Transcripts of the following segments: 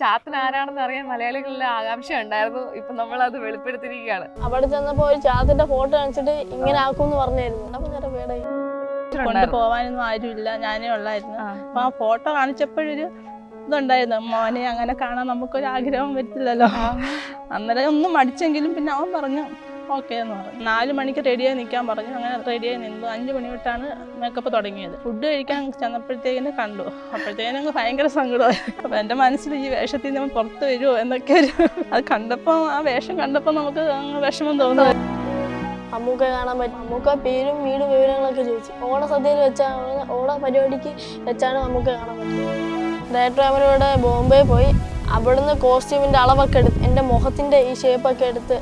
ചാത്തൻ ആരാണെന്ന് അറിയാൻ മലയാളികളിലെ ആകാംക്ഷ ഉണ്ടായിരുന്നു. ഇപ്പൊ നമ്മൾ അത് വെളിപ്പെടുത്തിയിരിക്കുകയാണ്. അവിടെ ചെന്നപ്പോ ഒരു ചാത്തിന്റെ ഫോട്ടോ കാണിച്ചിട്ട് ഇങ്ങനെ ആക്കുമെന്ന് പറഞ്ഞായിരുന്നു. കൊണ്ടുപോവാനൊന്നും ആരുമില്ല, ഞാനേ ഉള്ളായിരുന്നു. അപ്പൊ ആ ഫോട്ടോ കാണിച്ചപ്പോഴൊരു ഇതുണ്ടായിരുന്നു, മോനെ അങ്ങനെ കാണാൻ നമുക്കൊരു ആഗ്രഹം പറ്റില്ലല്ലോ. അന്നേരം ഒന്നും മടിച്ചെങ്കിലും പിന്നെ അവൻ പറഞ്ഞു ഓക്കെ എന്ന് പറഞ്ഞു. 4 മണിക്ക് റെഡിയായി നിൽക്കാൻ പറഞ്ഞു. അങ്ങനെ റെഡിയായി നിന്നു. 5 മണി തൊട്ടാണ് മേക്കപ്പ് തുടങ്ങിയത്. ഫുഡ് കഴിക്കാൻ ചെന്നപ്പോഴത്തേക്കിനെ കണ്ടു. അപ്പോഴത്തേനും ഭയങ്കര സങ്കടമായി. അപ്പം എൻ്റെ മനസ്സിൽ ഈ വേഷത്തിൽ നിന്ന് പുറത്ത് വരുമോ എന്നൊക്കെ അത് കണ്ടപ്പോൾ, ആ വേഷം കണ്ടപ്പോൾ നമുക്ക് വിഷമം തോന്നുന്നു. അമ്മൂക്കെ കാണാൻ പറ്റും. അമ്മൂക്ക പേരും വീടും വിവരങ്ങളൊക്കെ ചോദിച്ചു. ഓണസദ്യയിൽ വെച്ചാണ്, ഓണ പരിപാടിക്ക് വെച്ചാണ് അമ്മൂക്കെ കാണാൻ പറ്റും. ഡയറക്ടർ അവരോട് ബോംബെ പോയി അവിടുന്ന് കോസ്റ്റ്യൂമിൻ്റെ അളവൊക്കെ എടുത്ത് എൻ്റെ മുഖത്തിൻ്റെ ഈ ഷേപ്പൊക്കെ എടുത്ത്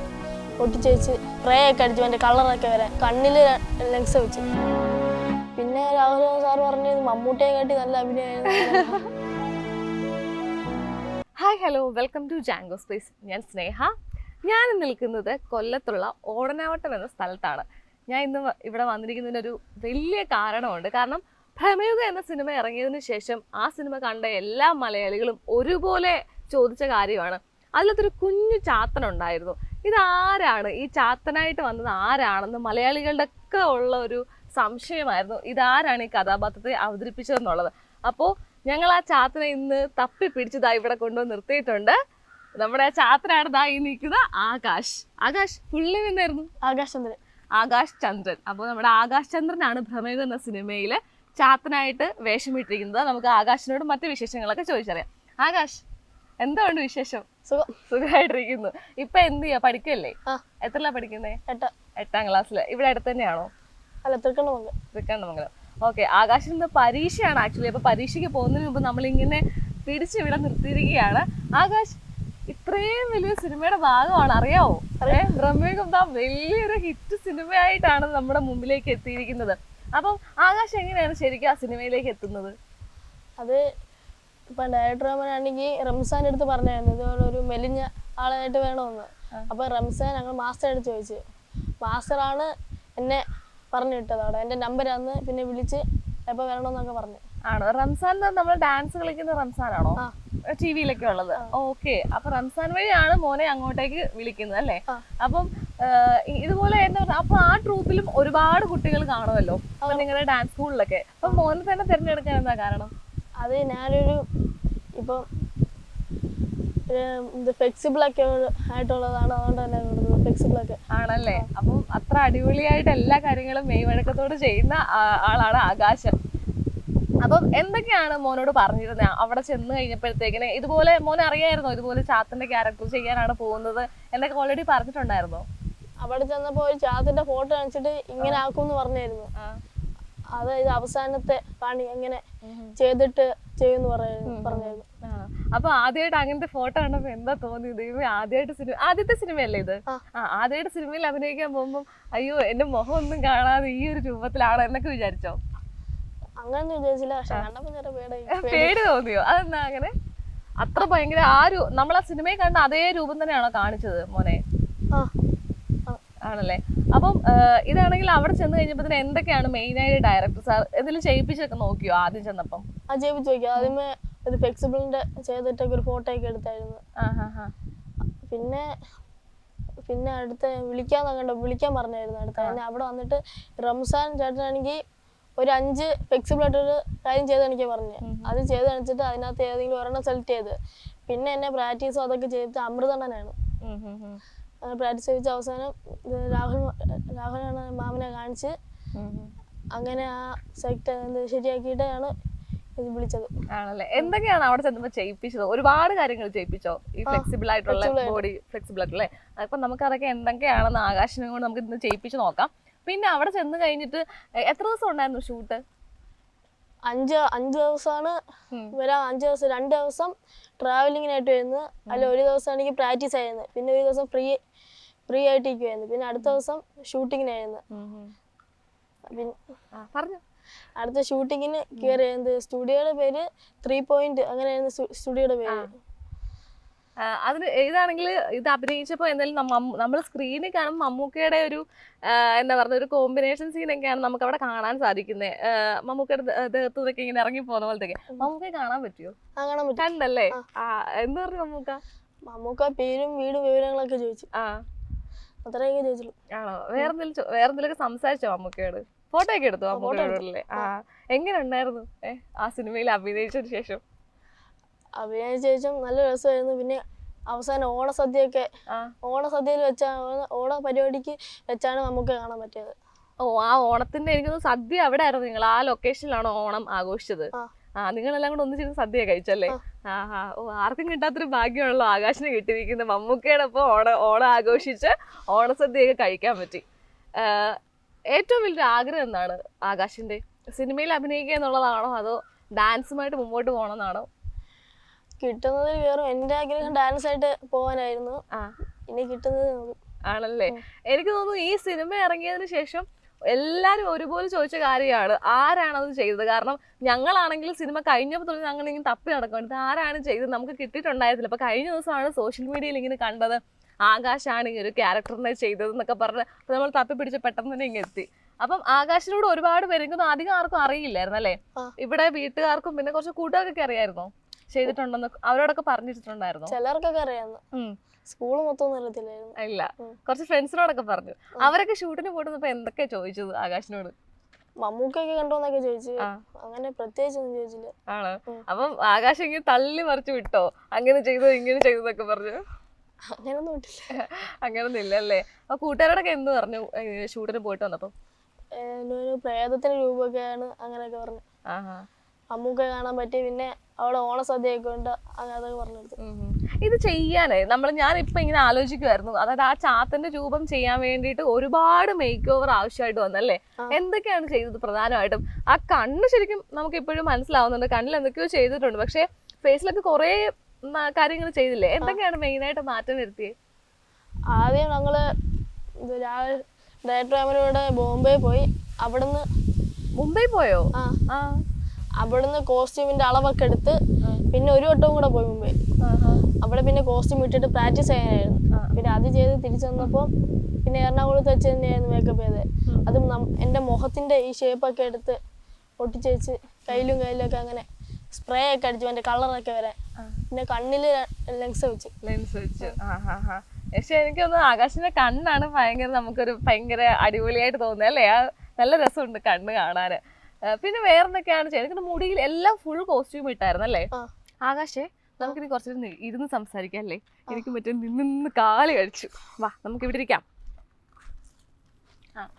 ഒട്ടിച്ച് വെച്ച് സ്പ്രേ ഒക്കെ അടിച്ചു, എൻ്റെ കളറൊക്കെ വരാൻ കണ്ണിൽ ലെൻസ് വെച്ച്. പിന്നെ രാഹുൽ സാർ പറഞ്ഞു മമ്മൂട്ടിയെ കാട്ടി നല്ല അഭിനയമായിരുന്നു. Hi hello, welcome to Jango Space. ഞാൻ സ്നേഹ. ഞാൻ നിൽക്കുന്നത് കൊല്ലത്തുള്ള ഓടനാവട്ടം എന്ന സ്ഥലത്താണ്. ഞാൻ ഇന്ന് ഇവിടെ വന്നിരിക്കുന്നതിനൊരു വലിയ കാരണമുണ്ട്. കാരണം പ്രമേയുഗം എന്ന സിനിമ ഇറങ്ങിയതിന് ശേഷം ആ സിനിമ കണ്ട എല്ലാ മലയാളികളും ഒരുപോലെ ചോദിച്ച കാര്യമാണ്. അതിലത്തൊരു കുഞ്ഞു ചാത്തനുണ്ടായിരുന്നു. ഇതാരാണ്, ഈ ചാത്തനായിട്ട് വന്നത് ആരാണെന്ന് മലയാളികളുടെ ഒക്കെ ഉള്ള ഒരു സംശയമായിരുന്നു. ഇതാരാണ് ഈ കഥാപാത്രത്തെ അവതരിപ്പിച്ചതെന്നുള്ളത്. അപ്പോൾ ഞങ്ങൾ ആ ചാത്തനെ ഇന്ന് തപ്പി പിടിച്ചതാ ഇവിടെ കൊണ്ടുവന്ന് നിർത്തിയിട്ടുണ്ട്. നമ്മുടെ ആ ചാത്തനാണ് ദാ ഈ നിൽക്കുന്ന ആകാശ്. ആകാശ് ഫുള്ളി നിന്നായിരുന്നു ആകാശ് ചന്ദ്രൻ. അപ്പോൾ നമ്മുടെ ആകാശ് ചന്ദ്രനാണ് പ്രമേയുഗം എന്ന സിനിമയിൽ ചാത്തനായിട്ട് വേഷമിട്ടിരിക്കുന്നത്. നമുക്ക് ആകാശിനോട് മറ്റു വിശേഷങ്ങളൊക്കെ ചോദിച്ചറിയാം. ആകാശ്, എന്തുകൊണ്ട് വിശേഷം? സുഖമായിട്ടിരിക്കുന്നു. ഇപ്പൊ എന്ത് ചെയ്യാ, പഠിക്കല്ലേ? എത്രല്ല പഠിക്കുന്നേ? 8ാം ക്ലാസ്സിൽ. ഇവിടെ അടുത്ത് തന്നെയാണോ? അല്ല, തൃക്കണ്ണമംഗലം. ഓക്കെ. ആകാശിന്റെ പരീക്ഷയാണ് ആക്ച്വലി. അപ്പൊ പരീക്ഷയ്ക്ക് പോകുന്നതിന് മുമ്പ് നമ്മളിങ്ങനെ പിടിച്ച് ഇവിടെ നിർത്തിയിരിക്കുകയാണ്. ആകാശ് ഇത്രയും വലിയ സിനിമയുടെ ഭാഗമാണ്, അറിയാവോ? പ്രമേയുഗം വലിയൊരു ഹിറ്റ് സിനിമയായിട്ടാണ് നമ്മുടെ മുമ്പിലേക്ക് എത്തിയിരിക്കുന്നത്. അപ്പം ആകാശ് എങ്ങനെയാണ് ശരിക്കും ആ സിനിമയിലേക്ക് എത്തുന്നത്? അത് ഇപ്പം ഡയറക്ടർ ആണെങ്കിൽ റംസാൻ എടുത്ത് പറഞ്ഞായിരുന്നു ഇതുപോലെ ഒരു മെലിഞ്ഞ ആളായിട്ട് വേണമെന്ന്. അപ്പോൾ റംസാൻ ഞങ്ങൾ മാസ്റ്റർ എടുത്ത് ചോദിച്ചു. മാസ്റ്ററാണ് എന്നെ പറഞ്ഞു വിട്ടത്. അവിടെ എൻ്റെ നമ്പരാന്ന് പിന്നെ വിളിച്ച് എപ്പോൾ വരണമെന്നൊക്കെ പറഞ്ഞു. ആണോ? റംസാൻ നമ്മൾ ഡാൻസ് കളിക്കുന്ന റംസാനാണോ ടി വിയിലൊക്കെ ഉള്ളത്? ഓക്കെ. അപ്പൊ റംസാൻ വഴിയാണ് മോനെ അങ്ങോട്ടേക്ക് വിളിക്കുന്നത് അല്ലേ? അപ്പം ഇതുപോലെ എന്താ പറയുക, അപ്പൊ ആ ട്രൂപ്പിലും ഒരുപാട് കുട്ടികൾ കാണുമല്ലോ അപ്പൊ നിങ്ങളുടെ ഡാൻസ് സ്കൂളിലൊക്കെ. അപ്പൊ മോനെ തന്നെ തിരഞ്ഞെടുക്കാൻ എന്താ കാരണം? അത് ഞാനൊരു ഇപ്പം ഫ്ലെക്സിബിൾ ഒക്കെ ആയിട്ടുള്ളതാണ്, അതുകൊണ്ട് തന്നെ ഫ്ലെക്സിബിൾ ഒക്കെ ആണല്ലേ? അപ്പം അത്ര അടിപൊളിയായിട്ട് എല്ലാ കാര്യങ്ങളും മെയ് വഴക്കത്തോട് ചെയ്യുന്ന ആളാണ് ആകാശം. അപ്പം എന്തൊക്കെയാണ് മോനോട് പറഞ്ഞിരുന്നത് അവിടെ ചെന്ന് കഴിഞ്ഞപ്പോഴത്തേക്കിന്? ഇതുപോലെ മോനെ അറിയായിരുന്നോ ഇതുപോലെ ചാത്തന്റെ ക്യാരക്ടർ ചെയ്യാനാണ് പോകുന്നത് എന്നൊക്കെ ഓൾറെഡി പറഞ്ഞിട്ടുണ്ടായിരുന്നോ? അവിടെ ചെന്നപ്പോ ഒരു ചാത്തിന്റെ ഫോട്ടോ കാണിച്ചിട്ട് ഇങ്ങനെ ആക്കുമെന്ന് പറഞ്ഞായിരുന്നു. അത് ഇത് അവസാനത്തെ കാണി എങ്ങനെ ചെയ്തിട്ട് ചെയ്യുമെന്ന് പറഞ്ഞായിരുന്നു. അപ്പൊ ആദ്യമായിട്ട് അങ്ങനത്തെ ഫോട്ടോ കണ്ടപ്പോ എന്താ തോന്നിയത്? ആദ്യത്തെ സിനിമയല്ലേ ഇത്? ആദ്യമായിട്ട് സിനിമയിൽ അഭിനയിക്കാൻ പോകുമ്പോ അയ്യോ എന്റെ മുഖം ഒന്നും കാണാതെ ഈ ഒരു രൂപത്തിലാണോ എന്നൊക്കെ വിചാരിച്ചോ? അങ്ങനെ വിചാരിച്ചില്ല, പക്ഷെ കണ്ടപ്പോ പേടി തോന്നിയോ? അതെന്താ അങ്ങനെ? അത്ര ഭയങ്കര നമ്മൾ ആ സിനിമയിൽ കണ്ട അതേ രൂപം തന്നെയാണോ കാണിച്ചത് മോനെ? ആണല്ലേ? അപ്പം ഇതാണെങ്കിൽ അവിടെ ചെന്ന് കഴിഞ്ഞപ്പോ എന്തൊക്കെയാണ് മെയിൻ ആയിട്ട് ഡയറക്ടർ സാർ എന്തെങ്കിലും ചെയ്യിപ്പിച്ചൊക്കെ നോക്കിയോ ആദ്യം ചെന്നപ്പം? ചെയ്യിപ്പിച്ചു നോക്കി. ആദ്യമേ ഒരു ഫ്ലെക്സിബിളിന്റെ ചെയ്തിട്ടൊക്കെ ഒരു ഫോട്ടോ ഒക്കെ എടുത്തായിരുന്നു. പിന്നെ അടുത്ത വിളിക്കാൻ പറഞ്ഞായിരുന്നു. അടുത്ത അവിടെ വന്നിട്ട് റംസാൻ ചേട്ടനാണെങ്കിൽ ഒരു 5 ഫ്ലെക്സിബിൾ ആയിട്ടൊരു കാര്യം ചെയ്ത് കാണിക്കാൻ പറഞ്ഞു. അത് ചെയ്ത് കാണിച്ചിട്ട് അതിനകത്ത് ഏതെങ്കിലും ഒരെണ്ണം സെലക്ട് ചെയ്ത് പിന്നെ എന്നെ പ്രാക്ടീസും അതൊക്കെ ചെയ്തിട്ട് അമൃതണ്ണനാണ് പ്രാക്ടീസ് ചെയ്യിച്ച അവസാനം രാഹുലാണ് മാമനെ കാണിച്ച് അങ്ങനെ ആ സെലക്ട് ശരിയാക്കിയിട്ടാണ് ഇത് വിളിച്ചത്. ആണല്ലേ? എന്തൊക്കെയാണ് അവിടെ ചെന്നപ്പോ ചെയ്യിപ്പിച്ചത്? ഒരുപാട് കാര്യങ്ങൾ ചെയ്യിപ്പിച്ചോ? ഈ ഫ്ലെക്സിബിൾ ആയിട്ടുള്ള ബോഡി ഫ്ലെക്സിബിൾ ആയിട്ടുള്ള അപ്പൊ നമുക്ക് അതൊക്കെ എന്തൊക്കെയാണെന്ന് ആകാശിനെ കൊണ്ട് നമുക്ക് ഇന്ന് ചെയ്യിപ്പിച്ച് നോക്കാം. പിന്നെ അവിടെ ചെന്ന് കഴിഞ്ഞിട്ട് എത്ര ദിവസം ഉണ്ടായിരുന്നു ഷൂട്ട്? 5 ദിവസമാണ് വരാൻ. 5 ദിവസം 2 ദിവസം ട്രാവലിങ്ങിനായിട്ട് വരുന്നത്. അതിൽ ഒരു ദിവസം ആണെങ്കിൽ പ്രാക്ടീസ് ആയിരുന്നു. പിന്നെ ഒരു ദിവസം ഫ്രീ ആയിട്ടിരിക്കുമായിരുന്നു. പിന്നെ അടുത്ത ദിവസം ഷൂട്ടിങ്ങിനായിരുന്നു. പിന്നെ അടുത്ത ഷൂട്ടിങ്ങിന് കയറിയത് സ്റ്റുഡിയോയുടെ പേര് 3 പോയിന്റ് അങ്ങനെയായിരുന്നു സ്റ്റുഡിയോയുടെ പേര്. അതിന് ഇതാണെങ്കിൽ ഇത് അഭിനയിച്ചപ്പോൾ എന്തായാലും നമ്മൾ സ്ക്രീനിൽ കാണുമ്പോൾ മമ്മൂക്കയുടെ ഒരു എന്താ പറയുക ഒരു കോമ്പിനേഷൻ സീനൊക്കെയാണ് നമുക്ക് അവിടെ കാണാൻ സാധിക്കുന്നത്. മമ്മൂക്കയുടെ ദേഹത്തുനിന്നൊക്കെ ഇങ്ങനെ ഇറങ്ങി പോകുന്ന പോലത്തേക്ക് മമ്മൂക്കയെ കാണാൻ പറ്റുമോ? കണ്ടല്ലേ? എന്ത് പറഞ്ഞു മമ്മൂക്ക? മമ്മൂക്ക പേരും വീടും വിവരങ്ങളൊക്കെ ചോദിച്ചു. അത്രയൊക്കെ ചോദിച്ചുള്ളൂ. ആണോ? വേറെന്തെങ്കിലുമൊക്കെ സംസാരിച്ചോ മമ്മൂക്കയോട്? ഫോട്ടോ ഒക്കെ എടുത്തു മമ്മൂക്കയോടല്ലേ? എങ്ങനെ ഉണ്ടായിരുന്നു ആ സിനിമയിൽ അഭിനയിച്ചതിന് ശേഷം? അഭിനയിച്ച ശേഷം നല്ല രസമായിരുന്നു. പിന്നെ അവസാനം ഓണസദ്യയിൽ വെച്ചാണ് ഓണ പരിപാടിക്ക് വെച്ചാണ് നമുക്ക് കാണാൻ പറ്റിയത്. ആ ഓണത്തിന്റെ എനിക്കൊന്ന് സദ്യ അവിടെ ആയിരുന്നു. നിങ്ങൾ ആ ലൊക്കേഷനിലാണോ ഓണം ആഘോഷിച്ചത്? നിങ്ങളെല്ലാം കൂടെ ഒന്നിച്ചിരുന്ന് സദ്യ കഴിച്ചല്ലേ? ആർക്കും കിട്ടാത്തൊരു ഭാഗ്യമാണല്ലോ ആകാശിന് കിട്ടിയിരിക്കുന്നത്. മമ്മൂക്കയുടെ ഒപ്പം ഓണം ആഘോഷിച്ച് ഓണസദ്യയൊക്കെ കഴിക്കാൻ പറ്റി. ഏറ്റവും വലിയൊരു ആഗ്രഹം എന്താണ് ആകാശിന്റെ? സിനിമയിൽ അഭിനയിക്കുക എന്നുള്ളതാണോ അതോ ഡാൻസുമായിട്ട് മുമ്പോട്ട് പോകണമെന്നാണോ? കിട്ടുന്നതിൽ കയറും. എന്റെ ആഗ്രഹം ഡാൻസ് ആയിട്ട് പോകാനായിരുന്നു. ഇനി കിട്ടുന്നത് ആണല്ലേ? എനിക്ക് തോന്നുന്നു ഈ സിനിമ ഇറങ്ങിയതിന് ശേഷം എല്ലാരും ഒരുപോലെ ചോദിച്ച കാര്യമാണ് ആരാണത് ചെയ്തത്. കാരണം ഞങ്ങളാണെങ്കിലും സിനിമ കഴിഞ്ഞപ്പോൾ തൊട്ട് ഞങ്ങൾ ഇങ്ങനെ തപ്പി നടക്കുന്നത് ആരാണ് ചെയ്തത് നമുക്ക് കിട്ടിയിട്ടുണ്ടായിരുന്നില്ല. അപ്പൊ കഴിഞ്ഞ ദിവസമാണ് സോഷ്യൽ മീഡിയയിൽ ഇങ്ങനെ കണ്ടത് ആകാശാണ് ഈ ഒരു ക്യാരക്ടറിനെ ചെയ്തതെന്നൊക്കെ പറഞ്ഞ് നമ്മൾ തപ്പി പിടിച്ച് പെട്ടെന്ന് തന്നെ ഇങ്ങനെ എത്തി. അപ്പം ആകാശിനോട് ഒരുപാട് പേര് എനിക്കൊന്നും അധികം ആർക്കും അറിയില്ലായിരുന്നു അല്ലേ? ഇവിടെ വീട്ടുകാർക്കും പിന്നെ കുറച്ച് കൂട്ടുകാർക്കൊക്കെ അറിയായിരുന്നോ ചെയ്തിട്ടുണ്ടെന്ന്? അവരോടൊക്കെ പറഞ്ഞിട്ടുണ്ടായിരുന്നോ? ചിലർക്കൊക്കെ അറിയാമെന്ന്. സ്കൂള് മൊത്തം അറിയത്തില്ലായിരുന്നു. ഇല്ല, കുറച്ച് ഫ്രണ്ട്സിനോടൊക്കെ പറഞ്ഞു. അവരൊക്കെ ഷൂട്ടിന് പോയിട്ടുന്നപ്പോ എന്തൊക്കെയാ ചോദിച്ചത് ആകാശിനോട്? മമ്മൂക്കൊക്കെ കണ്ടോന്നൊക്കെ ചോദിച്ചു. അങ്ങനെ പ്രത്യേകിച്ച് ഒന്നും ചോദിച്ചില്ല. ആണ്. അപ്പം ആകാശം ഇങ്ങനെ തള്ളി മറിച്ച് വിട്ടോ? അങ്ങനെ ചെയ്തോ ഇങ്ങനെ ചെയ്തതൊക്കെ പറഞ്ഞു? അങ്ങനൊന്നും വിട്ടില്ല. അങ്ങനൊന്നും ഇല്ല അല്ലേ? അപ്പൊ കൂട്ടുകാരോടൊക്കെ എന്ത് പറഞ്ഞു ഷൂട്ടിന് പോയിട്ട് വന്നപ്പോ? പ്രേതത്തിന് രൂപമൊക്കെയാണ് അങ്ങനെയൊക്കെ പറഞ്ഞു. മമ്മൂക്ക കാണാൻ പറ്റി. പിന്നെ അവിടെ ഓണസദ്യയൊക്കെ ഉണ്ട് അതൊക്കെ പറഞ്ഞെടുത്തു. ഇത് ചെയ്യാനേ ഞാനിപ്പോ ഇങ്ങനെ ആലോചിക്കുമായിരുന്നു. അതായത് ആ ചാത്തന്റെ രൂപം ചെയ്യാൻ വേണ്ടിയിട്ട് ഒരുപാട് മേക്ക് ഓവർ ആവശ്യമായിട്ട് വന്നല്ലേ? എന്തൊക്കെയാണ് ചെയ്തത് പ്രധാനമായിട്ടും? ആ കണ്ണ് ശരിക്കും നമുക്ക് ഇപ്പോഴും മനസ്സിലാവുന്നുണ്ട്, കണ്ണിൽ എന്തൊക്കെയോ ചെയ്തിട്ടുണ്ട്. പക്ഷെ ഫേസിലൊക്കെ കുറെ കാര്യങ്ങൾ ചെയ്തില്ലേ? എന്തൊക്കെയാണ് മെയിനായിട്ട് മാറ്റം വരുത്തിയത്? ആദ്യം ഞങ്ങള് ഡയറക്ടർ ഫാമിലിയോടെ ബോംബെ പോയി. അവിടുന്ന് മുംബൈ പോയോ? അവിടുന്ന് കോസ്റ്റ്യൂമിന്റെ അളവൊക്കെ എടുത്ത് പിന്നെ ഒരു വട്ടവും കൂടെ പോയി മുംബൈ. അവിടെ പിന്നെ കോസ്റ്റ്യൂം ഇട്ടിട്ട് പ്രാക്ടീസ് ചെയ്യാനായിരുന്നു. പിന്നെ അത് ചെയ്ത് തിരിച്ചു വന്നപ്പോൾ പിന്നെ എറണാകുളത്ത് വെച്ച് തന്നെയായിരുന്നു മേക്കപ്പ് ചെയ്തത്. അതും എൻ്റെ മുഖത്തിന്റെ ഈ ഷേപ്പൊക്കെ എടുത്ത് ഒട്ടിച്ച് വെച്ച് കയ്യിലും ഒക്കെ അങ്ങനെ സ്പ്രേ ഒക്കെ അടിച്ചു എൻ്റെ കളറൊക്കെ വരാൻ. പിന്നെ കണ്ണില് ലെൻസ് വെച്ചു. പക്ഷെ എനിക്കൊന്ന് ആകാശിന്റെ കണ്ണാണ് നമുക്കൊരു ഭയങ്കര അടിപൊളിയായിട്ട് തോന്നുന്നത് അല്ലേ? നല്ല രസമുണ്ട് കണ്ണ് കാണാന്. പിന്നെ വേറെന്തൊക്കെയാണ് ചെയ്യുന്നത്? മുടിയിൽ എല്ലാം ഫുൾ കോസ്റ്റ്യൂം ഇട്ടായിരുന്നു അല്ലേ? ആകാശേ, നമുക്കിനി കുറച്ച് ഇരുന്ന് സംസാരിക്കാം അല്ലേ? എനിക്ക് മറ്റേ നിന്ന് കാല് കഴിച്ചു. വാ നമുക്ക് ഇവിടെ ഇരിക്കാം.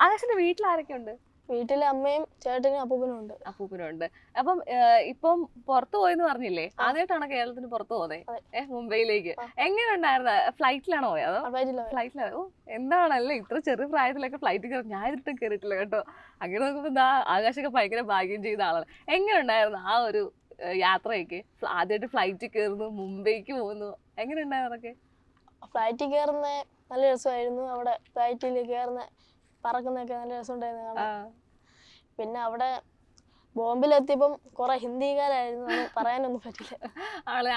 ആകാശിന്റെ വീട്ടിൽ ആരൊക്കെ ഉണ്ട്? വീട്ടിലെ അമ്മയും ചേട്ടനും അപ്പൂപ്പനും ഉണ്ട്. അപ്പം ഇപ്പം പുറത്തു പോയെന്ന് പറഞ്ഞില്ലേ? ആദ്യമായിട്ടാണ് കേരളത്തിന് പുറത്തു പോകുന്നത് മുംബൈയിലേക്ക്. എങ്ങനെ ഉണ്ടായിരുന്നു? ഫ്ലൈറ്റിലാണോ പോയത്? ഫ്ലൈറ്റിലാണ്. ഓ, എന്താണല്ലേ ഇത്ര ചെറിയ പ്രായത്തിലൊക്കെ ഫ്ലൈറ്റ് കയറി? ഞാൻ ഇതിട്ടും കയറിയിട്ടില്ല കേട്ടോ. അങ്ങനെ നോക്കുമ്പോ ആകാശൊക്കെ ഭയങ്കര ഭാഗ്യം ചെയ്ത ആളാണ്. എങ്ങനെ ഉണ്ടായിരുന്നു ആ ഒരു യാത്രയൊക്കെ? ആദ്യമായിട്ട് ഫ്ലൈറ്റിൽ കയറുന്നു, മുംബൈക്ക് പോകുന്നു, എങ്ങനെ ഉണ്ടായിരുന്നൊക്കെ? ഫ്ലൈറ്റിൽ കയറുന്ന നല്ല രസമായിരുന്നു. അവിടെ ഫ്ലൈറ്റിൽ കയറുന്ന പറക്കുന്നൊക്കെ നല്ല രസമുണ്ടായിരുന്നു കാണാൻ. പിന്നെ അവിടെ ബോംബെയിലെത്തിയപ്പം കുറെ ഹിന്ദിക്കാരായിരുന്നു. പറയാനൊന്നും പറ്റില്ല.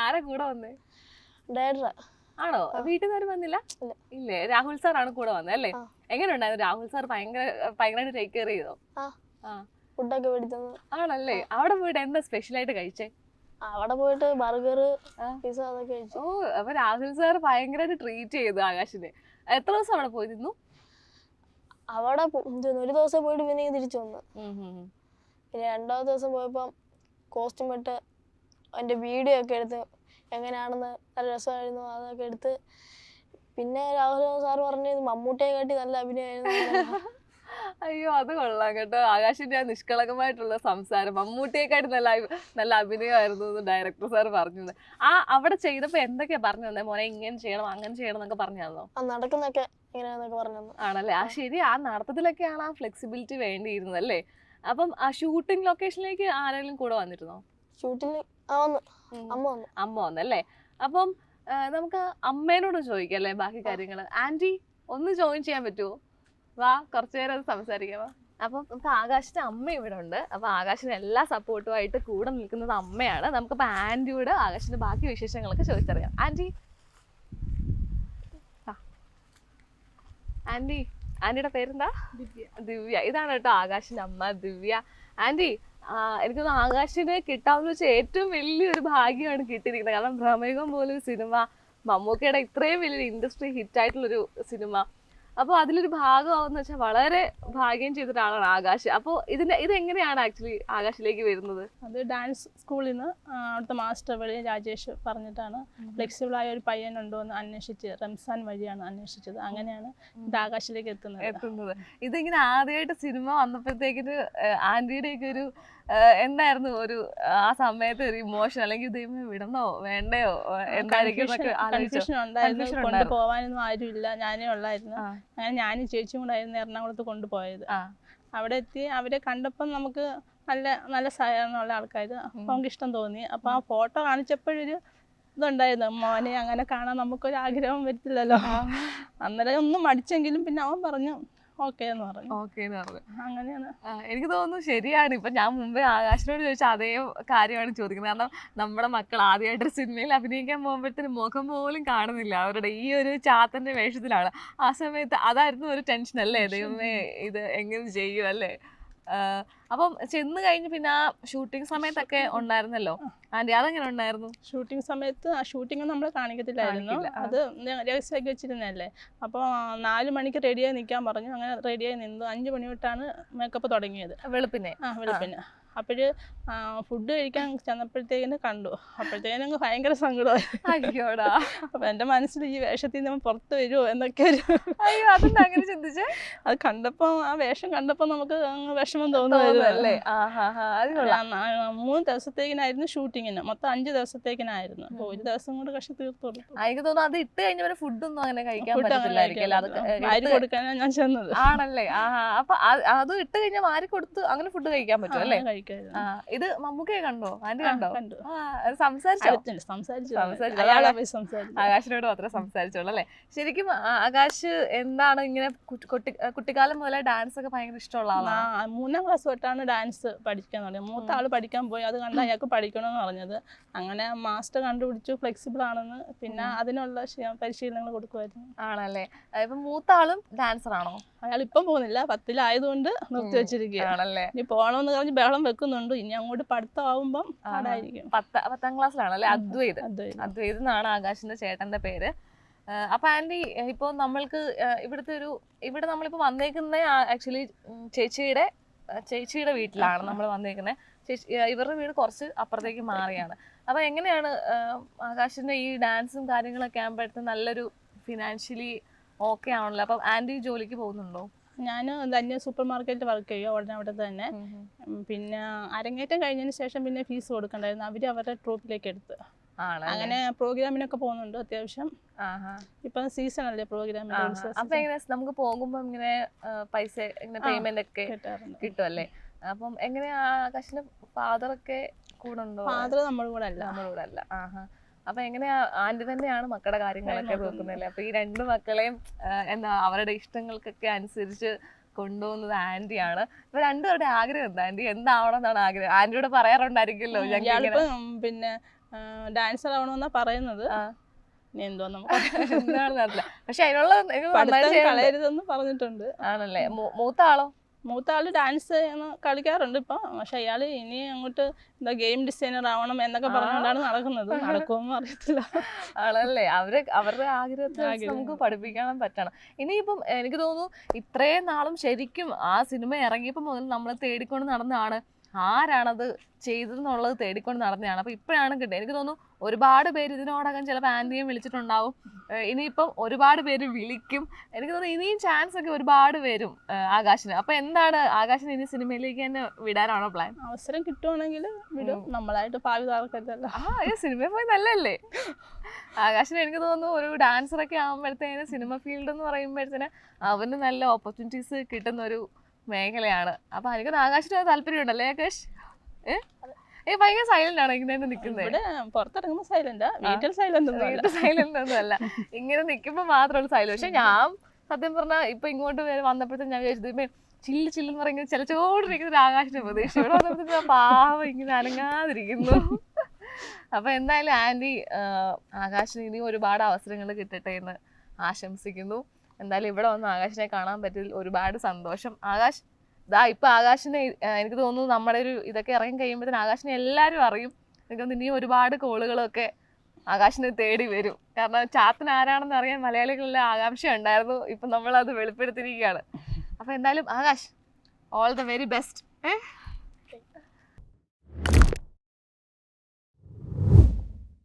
ആരെ കൂടെ വന്നേ? ഡയറക്ടറാ. ആണോ? വീട്ടിൽ നിന്ന് വന്നില്ല? ഇല്ലേ? രാഹുൽ സാർ ആണ് കൂടെ വന്നത് അല്ലേ? എങ്ങനെ ഉണ്ടായിരുന്നു? രാഹുൽ സാർ ഭയങ്കരമായിട്ട് ടേക്ക് കെയർ ചെയ്തോ? ഫുഡൊക്കെ മേടിച്ചത്. ആണല്ലേ? അവിടെ പോയിട്ട് എന്താ സ്പെഷ്യൽ ആയിട്ട് കഴിച്ചേ? അവിടെ പോയിട്ട് ബർഗർ, പിസ്സ അതൊക്കെ കഴിച്ചു. ഓ, അപ്പൊ രാഹുൽ സാർ ഭയങ്കരമായിട്ട് ട്രീറ്റ് ചെയ്തു ആകാശിനെ. എത്ര ദിവസം അവിടെ പോയി നിന്നു? അവിടെ ഒരു ദിവസം പോയിട്ട് പിന്നെ തിരിച്ചു വന്നു. പിന്നെ രണ്ടാമത്തെ ദിവസം പോയപ്പം കോസ്റ്റ്യൂം ഇട്ട് എൻ്റെ വീഡിയോ ഒക്കെ എടുത്ത് എങ്ങനെയാണെന്ന് നല്ല രസമായിരുന്നു അതൊക്കെ എടുത്ത്. പിന്നെ രാഹുൽ സാർ പറഞ്ഞു മമ്മൂട്ടിയെ കാട്ടി നല്ല അഭിനയമായിരുന്നു. അയ്യോ, അത് കൊള്ളാം കേട്ടോ. ആകാശിന്റെ ആ നിഷ്കളങ്കമായിട്ടുള്ള സംസാരം മമ്മൂട്ടിയെക്കാട്ടി നല്ല അഭിനയമായിരുന്നു എന്ന് ഡയറക്ടർ സാർ പറഞ്ഞു. അവിടെ ചെയ്തപ്പോ എന്തൊക്കെയാ പറഞ്ഞു തന്നെ? മോനെ ഇങ്ങനെ ചെയ്യണം അങ്ങനെ ചെയ്യണം എന്നൊക്കെ പറഞ്ഞു തന്നോ? നടക്കുന്നൊക്കെ എങ്ങനെയാന്നൊക്കെ പറഞ്ഞു. ആണല്ലേ? ശരി. ആ നടത്തത്തിലൊക്കെയാണ് ആ ഫ്ലെക്സിബിലിറ്റി വേണ്ടിയിരുന്നത് അല്ലേ? അപ്പം ആ ഷൂട്ടിംഗ് ലൊക്കേഷനിലേക്ക് ആരെങ്കിലും കൂടെ വന്നിരുന്നോ? ഷൂട്ടിംഗ് അമ്മ വന്നല്ലേ? അപ്പം നമുക്ക് അമ്മേനോട് ചോദിക്കാം അല്ലേ ബാക്കി കാര്യങ്ങള്? ആന്റി ഒന്ന് ജോയിൻ ചെയ്യാൻ പറ്റുമോ? വാ, കുറച്ചു നേരം അത് സംസാരിക്കാം. അപ്പം നമുക്ക് ആകാശിന്റെ അമ്മ ഇവിടെ ഉണ്ട്. അപ്പൊ ആകാശിന് എല്ലാ സപ്പോർട്ടുമായിട്ട് കൂടെ നിൽക്കുന്നത് അമ്മയാണ്. നമുക്കിപ്പോ ആന്റിയോട് ആകാശിന്റെ ബാക്കി വിശേഷങ്ങളൊക്കെ ചോദിച്ചറിയാം. ആന്റി, ആന്റിയുടെ പേരെന്താ? ദിവ്യ. ഇതാണ് കേട്ടോ ആകാശിന്റെ അമ്മ ദിവ്യ. ആന്റി, എനിക്ക് തോന്നുന്നു ആകാശിന് കിട്ടാമെന്ന് വെച്ചാൽ ഏറ്റവും വലിയൊരു ഭാഗ്യമാണ് കിട്ടിയിരിക്കുന്നത്. കാരണം ഭ്രമയുഗം പോലൊരു സിനിമ, മമ്മൂക്കയുടെ ഇത്രയും വലിയൊരു ഇൻഡസ്ട്രി ഹിറ്റായിട്ടുള്ളൊരു സിനിമ, അപ്പോൾ അതിലൊരു ഭാഗമാവെന്ന് വെച്ചാൽ വളരെ ഭാഗ്യം ചെയ്ത ഒരാളാണ് ആകാശ്. അപ്പോൾ ഇതെങ്ങനെയാണ് ആക്ച്വലി ആകാശിലേക്ക് വരുന്നത്? അത് ഡാൻസ് സ്കൂളിൽ നിന്ന് അവിടുത്തെ മാസ്റ്റർ വഴി രാജേഷ് പറഞ്ഞിട്ടാണ് ഫ്ലെക്സിബിളായ ഒരു പയ്യനുണ്ടോ എന്ന് അന്വേഷിച്ച് റംസാൻ വഴിയാണ് അന്വേഷിച്ചത്. അങ്ങനെയാണ് ഇത് ആകാശിലേക്ക് എത്തുന്നത്. ഇതിങ്ങനെ ആദ്യമായിട്ട് സിനിമ വന്നപ്പോഴത്തേക്കിന് ആന്റിയുടെയൊക്കെ ഒരു എന്തായിരുന്നു ഒരു ആ സമയത്ത് ഒരു ഇമോഷൻ, അല്ലെങ്കിൽ ദൈവമേ വിടണോ വേണ്ടയോ എന്തായിരിക്കും കൊണ്ടുപോകാനൊന്നും ആരുമില്ല, ഞാനേ ഉള്ളായിരുന്നു. അങ്ങനെ ഞാനും ചേച്ചിയും കൂടെ ആയിരുന്നു എറണാകുളത്ത് കൊണ്ടുപോയത്. അവിടെ എത്തി അവരെ കണ്ടപ്പം നമുക്ക് നല്ല നല്ല സഹകരണമുള്ള ആൾക്കാർ. അപ്പം നമുക്ക് ഇഷ്ടം തോന്നി. അപ്പം ആ ഫോട്ടോ കാണിച്ചപ്പോഴൊരു ഇതുണ്ടായിരുന്നു, മോനെ അങ്ങനെ കാണാൻ നമുക്കൊരു ആഗ്രഹം വരത്തില്ലല്ലോ. അന്നേരം ഒന്നും മടിച്ചെങ്കിലും പിന്നെ അവൻ പറഞ്ഞു ഓക്കെ എന്ന് പറഞ്ഞു. അങ്ങനെയാണ്. എനിക്ക് തോന്നുന്നു ശരിയാണ്. ഇപ്പൊ ഞാൻ മുമ്പേ ആകാശിനോട് ചോദിച്ച അതേ കാര്യമാണ് ചോദിക്കുന്നത്. കാരണം നമ്മുടെ മക്കൾ ആദ്യമായിട്ടൊരു സിനിമയിൽ അഭിനയിക്കാൻ പോകുമ്പോഴത്തേന് മുഖം പോലും കാണുന്നില്ല, അവരുടെ ഈ ഒരു ചാത്തന്റെ വേഷത്തിലാണ്. ആ സമയത്ത് അതായിരുന്നു ഒരു ടെൻഷൻ അല്ലേ, ദൈവമേ ഇത് എങ്ങനെ ചെയ്യും അല്ലേ. അപ്പം ചെന്ന് കഴിഞ്ഞ് പിന്നെ ആ ഷൂട്ടിംഗ് സമയത്തൊക്കെ ഉണ്ടായിരുന്നല്ലോ ആന്റി, അതെങ്ങനെ ഉണ്ടായിരുന്നു? ഷൂട്ടിംഗ് സമയത്ത് ആ ഷൂട്ടിംഗ് നമ്മൾ കാണിക്കത്തില്ലായിരുന്നു, അത് രഹസ്യമാക്കി വെച്ചിരുന്നല്ലേ. അപ്പോൾ 4 മണിക്ക് റെഡിയായി നിൽക്കാൻ പറഞ്ഞു. അങ്ങനെ റെഡിയായി നിന്നു. 5 മണി തൊട്ടാണ് മേക്കപ്പ് തുടങ്ങിയത്, വെളുപ്പിനെ. അപ്പോൾ ഫുഡ് കഴിക്കാൻ ചെന്നപ്പോഴത്തേക്കിന് കണ്ടു. അപ്പോഴത്തേനും ഭയങ്കര സങ്കടമായി. അയ്യോടാ. അപ്പം എൻ്റെ മനസ്സിൽ ഈ വേഷത്തിൽ നിന്ന് പുറത്ത് വരുമോ എന്നൊക്കെ ഒരു അങ്ങനെ ചിന്തിച്ചേ. അത് കണ്ടപ്പോൾ ആ വേഷം കണ്ടപ്പോൾ നമുക്ക് വിഷമം തോന്നുന്നല്ലേ. 3 ദിവസത്തേക്കിനായിരുന്നു ഷൂട്ടിങ്ങിന്, മൊത്തം 5 ദിവസത്തേക്കിനായിരുന്നു. അപ്പോൾ ഒരു ദിവസം കൊണ്ട് കഷ്ട തീർത്തു കൊടുത്തു. എനിക്ക് തോന്നുന്നു അത് ഇട്ട് കഴിഞ്ഞ ഫുഡൊന്നും അങ്ങനെ കഴിക്കാൻ പറ്റില്ലായിരിക്കും, വാരി കൊടുക്കാനാണ് ഞാൻ ചെന്നത്. ആണല്ലേ. അപ്പൊ അത് ഇട്ട് കഴിഞ്ഞാൽ വാരി കൊടുത്ത് അങ്ങനെ ഫുഡ് കഴിക്കാൻ പറ്റും അല്ലേ? ഇത് മമ്മൂക്കയെ കണ്ടോ? ആന്റി കണ്ടോ? ആകാശിനോട് മാത്രമേ സംസാരിച്ചോളൂ അല്ലേ? ശരിക്കും ആകാശ് എന്താണ് ഇങ്ങനെ കുട്ടിക്കാലം മുതലേ ഡാൻസ് ഒക്കെ ഭയങ്കര ഇഷ്ടമുള്ള ആളാണ്? 3ാം ക്ലാസ് തൊട്ടാണ് ഡാൻസ് പഠിക്കാൻ തുടങ്ങിയത്. മൂത്ത ആള് പഠിക്കാൻ പോയി, അത് കണ്ട് അയാൾക്ക് പഠിക്കണമെന്ന് പറഞ്ഞത്. അങ്ങനെ മാസ്റ്റർ കണ്ടുപിടിച്ചു ഫ്ലെക്സിബിൾ ആണെന്ന്. പിന്നെ അതിനുള്ള പരിശീലനങ്ങൾ കൊടുക്കുമായിരുന്നു. ആണല്ലേ. ഇപ്പൊ മൂത്ത ആളും ഡാൻസർ ആണോ? അയാൾ ഇപ്പം പോകുന്നില്ല, 10ലായതുകൊണ്ട് നിർത്തി വെച്ചിരിക്കുകയാണല്ലേ. ഇനി പോകണമെന്ന് പറഞ്ഞ് ബഹളം വെക്കുന്നുണ്ട്. ഇനി അങ്ങോട്ട് പഠിത്തമാവുമ്പം അതായിരിക്കും. 10ാം ക്ലാസ്സിലാണല്ലേ? അദ്വൈത് എന്നാണ് ആകാശിന്റെ ചേട്ടന്റെ പേര്. അപ്പൊ ആന്റി, ഇപ്പൊ നമ്മൾക്ക് ഇവിടെ നമ്മളിപ്പോ വന്നേക്കുന്ന ആക്ച്വലി ചേച്ചിയുടെ വീട്ടിലാണ് നമ്മൾ വന്നേക്കുന്നത്. ഇവരുടെ വീട് കുറച്ച് അപ്പുറത്തേക്ക് മാറിയാണ്. അപ്പൊ എങ്ങനെയാണ് ആകാശിന്റെ ഈ ഡാൻസും കാര്യങ്ങളൊക്കെ ആകുമ്പോഴത്തെ നല്ലൊരു ഫിനാൻഷ്യലി ഓക്കെ ആണല്ലോ. അപ്പൊ ആന്റി ജോലിക്ക് പോകുന്നുണ്ടോ? ഞാൻ ധന്യ സൂപ്പർ മാർക്കറ്റിൽ വർക്ക് ചെയ്യുക ഉടനെ അവിടെ തന്നെ. പിന്നെ അരങ്ങേറ്റം കഴിഞ്ഞതിന് ശേഷം പിന്നെ ഫീസ് കൊടുക്കണ്ടായിരുന്നു, അവരുടെ ട്രൂപ്പിലേക്ക് എടുത്ത്. അങ്ങനെ പ്രോഗ്രാമിനൊക്കെ പോകുന്നുണ്ട് അത്യാവശ്യം. ഇപ്പൊ സീസൺ അല്ലേ പ്രോഗ്രാമിന്. അപ്പൊ എങ്ങനെ നമുക്ക് പോകുമ്പോ ഇങ്ങനെ പൈസ ഇങ്ങനെ പേയ്മെന്റ് ഒക്കെ കിട്ടും അല്ലേ? അപ്പം എങ്ങനെയാ ആകാശിന്റെ ഫാദറൊക്കെ കൂടെ ഉണ്ടോ? ഫാദർ നമ്മുടെ കൂടെ അല്ല. അപ്പൊ എങ്ങനെയാ ആന്റി തന്നെയാണ് മക്കളുടെ കാര്യങ്ങളൊക്കെ നോക്കുന്നല്ലേ? അപ്പൊ ഈ 2 മക്കളെയും എന്താ അവരുടെ ഇഷ്ടങ്ങൾക്കൊക്കെ അനുസരിച്ച് കൊണ്ടുപോകുന്നത് ആന്റിയാണ്. ഇപ്പൊ 2പേരുടെ ആഗ്രഹം എന്താ? ആന്റി എന്താവണം എന്നാണ് ആഗ്രഹം? ആന്റിയോട് പറയാറുണ്ടായിരിക്കുമല്ലോ പിന്നെ ഡാൻസർ ആവണമെന്നാ പറയുന്നത്. പക്ഷെ അതിനുള്ള കളയരുതെന്ന് പറഞ്ഞിട്ടുണ്ട്. ആണല്ലേ. മൂത്ത ആള് ഡാൻസ് കളിക്കാറുണ്ട് ഇപ്പൊ. പക്ഷെ അയാള് ഇനി അങ്ങോട്ട് എന്താ ഗെയിം ഡിസൈനർ ആവണം എന്നൊക്കെ പറഞ്ഞുകൊണ്ടാണ് നടക്കുന്നത്. നടക്കുമെന്ന് അറിയത്തില്ല. ആണല്ലേ. അവരുടെ ആഗ്രഹത്തിൽ നമുക്ക് പഠിപ്പിക്കാൻ പറ്റണം. ഇനിയിപ്പം എനിക്ക് തോന്നുന്നു ഇത്രയും നാളും ശരിക്കും ആ സിനിമ ഇറങ്ങിയപ്പോ മുതൽ നമ്മൾ തേടിക്കൊണ്ട് നടന്നതാണ് ആരാണത് ചെയ്തതെന്നുള്ളത് തേടിക്കൊണ്ട് നടന്നതാണ്. അപ്പൊ ഇപ്പോഴാണ് കിട്ടുക. എനിക്ക് തോന്നുന്നു ഒരുപാട് പേര് ഇതിനോടകം ചിലപ്പോൾ ആന്റിയെ വിളിച്ചിട്ടുണ്ടാവും. ഇനിയിപ്പം ഒരുപാട് പേര് വിളിക്കും. എനിക്ക് തോന്നുന്നു ഇനിയും ചാൻസ് ഒക്കെ ഒരുപാട് വരും ആകാശിന്. അപ്പൊ എന്താണ് ആകാശിന് ഇനി സിനിമയിലേക്ക് തന്നെ വിടാനാണോ പ്ലാൻ? അവസരം കിട്ടുവാണെങ്കിൽ വിടും. നമ്മളായിട്ട് ഭാവി താർക്കത്തല്ല. സിനിമയിൽ പോയി നല്ലല്ലേ ആകാശിന്? എനിക്ക് തോന്നുന്നു ഒരു ഡാൻസറൊക്കെ ആകുമ്പോഴത്തേന് സിനിമ ഫീൽഡ് എന്ന് പറയുമ്പോഴത്തേന് അവന് നല്ല ഓപ്പർച്യൂണിറ്റീസ് കിട്ടുന്ന ഒരു മേഖലയാണ്. അപ്പൊ എനിക്ക് ആകാശിന് താല്പര്യമുണ്ടല്ലേ ആകാശ്? ഭയങ്കര സൈലന്റ് ആണ് ഇങ്ങനെ നിൽക്കുന്നത്. പുറത്തിറങ്ങുമ്പോ സൈലന്റ്, വീട്ടിൽ സൈലന്റ് ഒന്നും അല്ല. ഇങ്ങനെ നിൽക്കുമ്പോ മാത്രമുള്ള സൈലന്റ്. പക്ഷെ ഞാൻ സത്യം പറഞ്ഞാൽ ഇപ്പൊ ഇങ്ങോട്ട് വന്നപ്പോഴത്തെ ഞാൻ വിചാരിച്ചത് ചില്ലെന്ന് പറയുന്നത് ചിലച്ചോണ്ടിരിക്കുന്ന ഒരു ആകാശിന്റെ പ്രതീക്ഷ. ഇവിടെ വന്നപ്പോഴത്തെ പാവം ഇങ്ങനെ അനങ്ങാതിരിക്കുന്നു. അപ്പൊ എന്തായാലും ആന്റി ആകാശിന് ഇനി ഒരുപാട് അവസരങ്ങൾ കിട്ടട്ടെ എന്ന് ആശംസിക്കുന്നു. എന്തായാലും ഇവിടെ വന്ന് ആകാശിനെ കാണാൻ പറ്റിയതിൽ ഒരുപാട് സന്തോഷം. ആകാശ് ഇപ്പൊ ആകാശിനെ എനിക്ക് തോന്നുന്നു നമ്മുടെ ഒരു ഇതൊക്കെ ഇറങ്ങി കഴിയുമ്പോഴത്തേന് ആകാശിനെ എല്ലാവരും അറിയും. എനിക്ക് തോന്നുന്നു ഇനിയും ഒരുപാട് കോളുകളൊക്കെ ആകാശിനെ തേടി വരും. കാരണം ചാത്തൻ ആരാണെന്ന് അറിയാൻ മലയാളികളിലെ ആകാംക്ഷ ഉണ്ടായിരുന്നു. ഇപ്പൊ നമ്മളത് വെളിപ്പെടുത്തിയിരിക്കുകയാണ്. അപ്പൊ എന്തായാലും Akash, all the very best.